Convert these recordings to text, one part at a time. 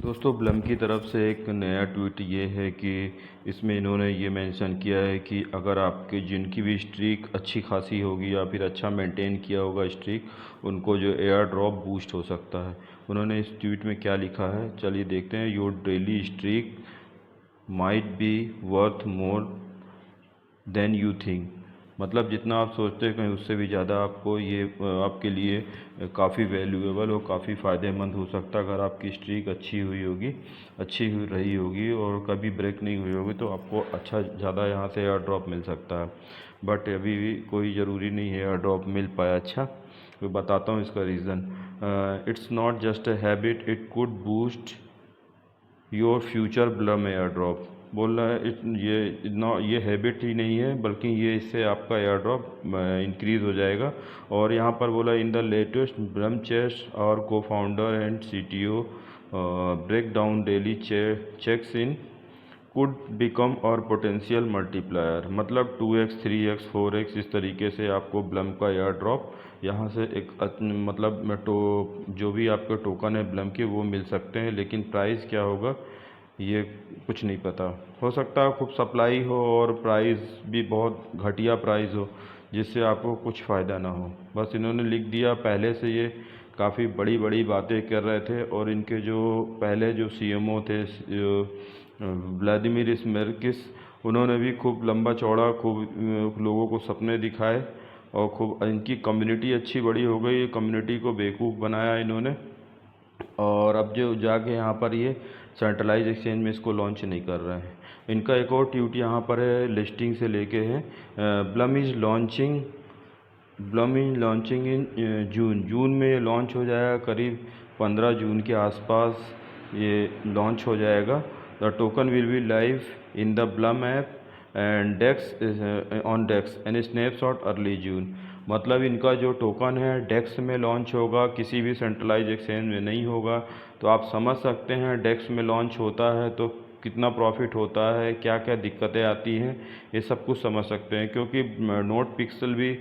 दोस्तों ब्लम की तरफ से एक नया ट्वीट ये है कि इसमें इन्होंने ये मेंशन किया है कि अगर आपके जिनकी भी स्ट्रीक अच्छी खासी होगी या फिर अच्छा मेंटेन किया होगा स्ट्रीक, उनको जो एयर ड्रॉप बूस्ट हो सकता है। उन्होंने इस ट्वीट में क्या लिखा है, चलिए देखते हैं। Your daily streak might be worth more than you think. मतलब जितना आप सोचते हैं कहीं उससे भी ज़्यादा आपको ये आपके लिए काफ़ी वैल्यूएबल और काफ़ी फ़ायदेमंद हो सकता है। अगर आपकी स्ट्रीक अच्छी हुई होगी, अच्छी हुई रही होगी और कभी ब्रेक नहीं हुई होगी, तो आपको अच्छा ज़्यादा यहाँ से एयर ड्रॉप मिल सकता है। बट अभी भी कोई ज़रूरी नहीं है एयर ड्रॉप मिल पाया। अच्छा, तो बताता हूँ इसका reason. It's not just a habit, it could boost your future Blum air drop. बोल रहा है ये हैबिट ही नहीं है, बल्कि ये इससे आपका एयर ड्रॉप इंक्रीज़ हो जाएगा। और यहाँ पर बोला इन द लेटेस्ट ब्लम चेस और cofounder and CTO break down daily checks in could become और पोटेंशियल मल्टीप्लायर। मतलब 2x 3x 4x इस तरीके से आपको ब्लम का एयर ड्रॉप यहाँ से मतलब जो भी आपके टोकन है ब्लम के वो मिल सकते हैं। लेकिन प्राइस क्या होगा ये कुछ नहीं पता। हो सकता है खूब सप्लाई हो और प्राइस भी बहुत घटिया प्राइस हो, जिससे आपको कुछ फ़ायदा ना हो। बस इन्होंने लिख दिया। पहले से ये काफ़ी बड़ी बड़ी बातें कर रहे थे और इनके जो पहले जो सीएमओ थे व्लादिमीर स्मेरकिस, उन्होंने भी खूब लंबा चौड़ा खूब लोगों को सपने दिखाए और खूब इनकी कम्युनिटी अच्छी बड़ी हो गई। कम्युनिटी को बेवकूफ़ बनाया इन्होंने। और अब जो जाके यहाँ पर ये सेंट्रलाइज एक्सचेंज में इसको लॉन्च नहीं कर रहे हैं। इनका एक और ट्वीट यहाँ पर है, लिस्टिंग से लेके है। ब्लम इज लॉन्चिंग इन जून में ये लॉन्च हो जाएगा। करीब 15 जून के आसपास ये लॉन्च हो जाएगा। The token will be live in the Blum app and DEX on DEX and snapshot early June. मतलब इनका जो टोकन है डेक्स में लॉन्च होगा, किसी भी सेंट्रलाइज एक्सचेंज में नहीं होगा। तो आप समझ सकते हैं डेक्स में लॉन्च होता है तो कितना प्रॉफिट होता है, क्या क्या दिक्कतें आती हैं, ये सब कुछ समझ सकते हैं। क्योंकि नोट पिक्सल भी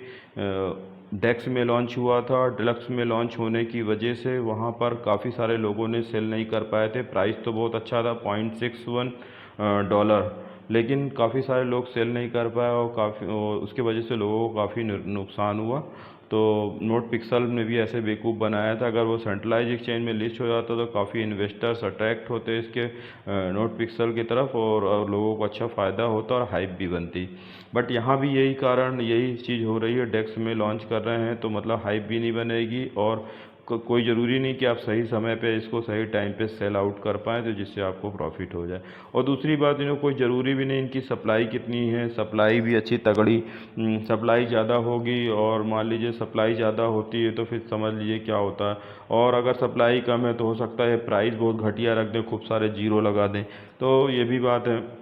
डेक्स में लॉन्च हुआ था। डिलक्स में लॉन्च होने की वजह से वहाँ पर काफ़ी सारे लोगों ने सेल नहीं कर पाए थे। प्राइस तो बहुत अच्छा था, $0.61, लेकिन काफ़ी सारे लोग सेल नहीं कर पाए और उसके वजह से लोगों को काफ़ी नुकसान हुआ। तो नोट पिक्सल ने भी ऐसे बेवकूफ़ बनाया था। अगर वो सेंट्रलाइज एक्सचेंज में लिस्ट हो जाता तो काफ़ी इन्वेस्टर्स अट्रैक्ट होते इसके नोट पिक्सल की तरफ और लोगों को अच्छा फ़ायदा होता और हाइप भी बनती। बट यहाँ भी यही चीज़ हो रही है। डेक्स में लॉन्च कर रहे हैं तो मतलब हाइप भी नहीं बनेगी और कोई ज़रूरी नहीं कि आप सही समय पे इसको सही टाइम पे सेल आउट कर पाएँ तो जिससे आपको प्रॉफिट हो जाए। और दूसरी बात, इन्हें कोई ज़रूरी भी नहीं इनकी सप्लाई कितनी है। सप्लाई भी अच्छी तगड़ी सप्लाई ज़्यादा होगी और मान लीजिए सप्लाई ज़्यादा होती है तो फिर समझ लीजिए क्या होता है। और अगर सप्लाई कम है तो हो सकता है प्राइस बहुत घटिया रख दें, खूब सारे जीरो लगा दें, तो ये भी बात है।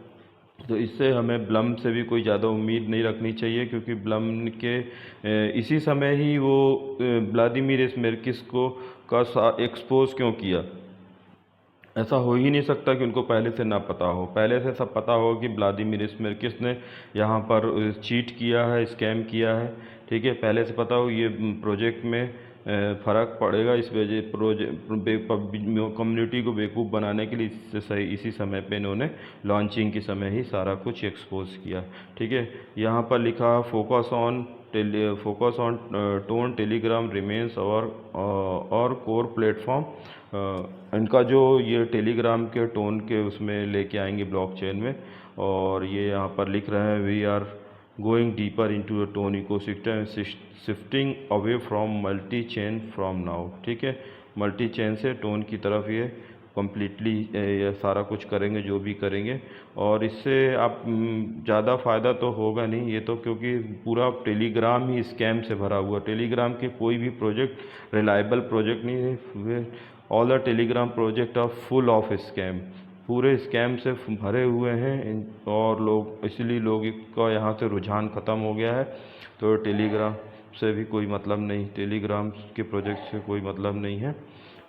तो इससे हमें ब्लम से भी कोई ज़्यादा उम्मीद नहीं रखनी चाहिए, क्योंकि ब्लम के इसी समय ही वो व्लादिमीर स्मेरकिस को एक्सपोज क्यों किया। ऐसा हो ही नहीं सकता कि उनको पहले से ना पता हो। पहले से सब पता हो कि व्लादिमीर स्मेरकिस ने यहाँ पर चीट किया है, स्कैम किया है। ठीक है, पहले से पता हो ये प्रोजेक्ट में फ़र्क पड़ेगा। इस वजह कम्युनिटी को बेवकूफ़ बनाने के लिए इसी समय पे इन्होंने लॉन्चिंग के समय ही सारा कुछ एक्सपोज किया। ठीक है, यहाँ पर लिखा focus on tone Telegram remains और कोर प्लेटफॉर्म। इनका जो ये टेलीग्राम के टोन के उसमें लेके आएंगे ब्लॉकचेन में। और ये यहाँ पर लिख रहे हैं we are going deeper into the TON ecosystem, shifting away from multi chain from now. ठीक है, मल्टी चेन से टोन की तरफ ये कम्प्लीटली ये सारा कुछ करेंगे जो भी करेंगे। और इससे आप ज़्यादा फ़ायदा तो होगा नहीं ये तो, क्योंकि पूरा टेलीग्राम ही स्कैम से भरा हुआ। टेलीग्राम के कोई भी प्रोजेक्ट रिलायबल प्रोजेक्ट नहीं है। All the Telegram project are full of scam, पूरे स्कैम से भरे हुए हैं। और लोग इसलिए लोगों का यहाँ से रुझान ख़त्म हो गया है। तो टेलीग्राम से भी कोई मतलब नहीं, टेलीग्राम के प्रोजेक्ट से कोई मतलब नहीं है।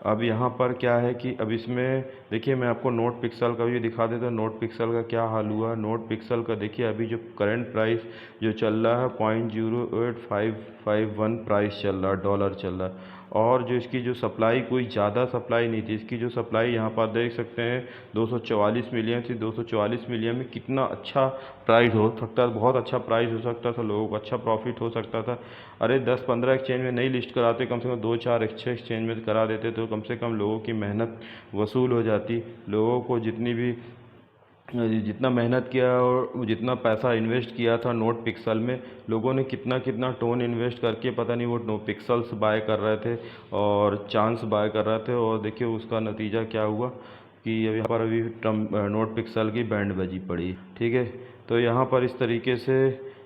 अब यहाँ पर क्या है कि अब इसमें देखिए, मैं आपको नोट पिक्सल का भी दिखा देता हूँ। नोट पिक्सल का क्या हाल हुआ। नोट पिक्सल का देखिए अभी जो करंट प्राइस जो चल रहा है 0.08551 प्राइस चल रहा है, डॉलर चल रहा है। और जो इसकी जो सप्लाई कोई ज़्यादा सप्लाई नहीं थी, इसकी जो सप्लाई यहाँ पर देख सकते हैं 244 मिलियन थी। 244 मिलियन में कितना अच्छा प्राइस हो सकता है, बहुत अच्छा प्राइस हो सकता था, लोगों को अच्छा प्रॉफिट हो सकता था। अरे 10-15 एक्सचेंज में नहीं लिस्ट कराते, कम से कम 2-4 अच्छे एक्सचेंज में करा देते तो कम से कम लोगों की मेहनत वसूल हो जाती। लोगों को जितना मेहनत किया और जितना पैसा इन्वेस्ट किया था नोट पिक्सल में, लोगों ने कितना कितना टोन इन्वेस्ट करके पता नहीं वो नोट पिक्सल्स बाय कर रहे थे और चांस बाय कर रहे थे, और देखिए उसका नतीजा क्या हुआ कि अब यहाँ पर अभी नोट पिक्सल की बैंड बजी पड़ी। ठीक है, तो यहाँ पर इस तरीके से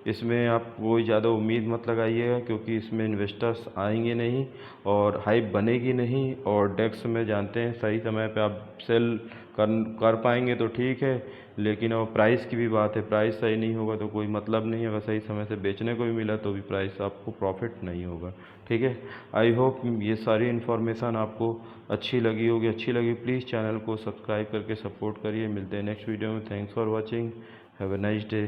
इसमें आप कोई ज़्यादा उम्मीद मत लगाइएगा, क्योंकि इसमें इन्वेस्टर्स आएंगे नहीं और हाइप बनेगी नहीं। और डेक्स में जानते हैं सही समय पे आप सेल कर पाएंगे तो ठीक है, लेकिन और प्राइस की भी बात है, प्राइस सही नहीं होगा तो कोई मतलब नहीं। अगर सही समय से बेचने को भी मिला तो भी प्राइस आपको प्रॉफिट नहीं होगा। ठीक है, आई होप ये सारी इन्फॉर्मेशन आपको अच्छी लगी होगी। अच्छी लगी प्लीज़ चैनल को सब्सक्राइब करके सपोर्ट करिए। मिलते हैं नेक्स्ट वीडियो में। Thanks for watching, have a nice day.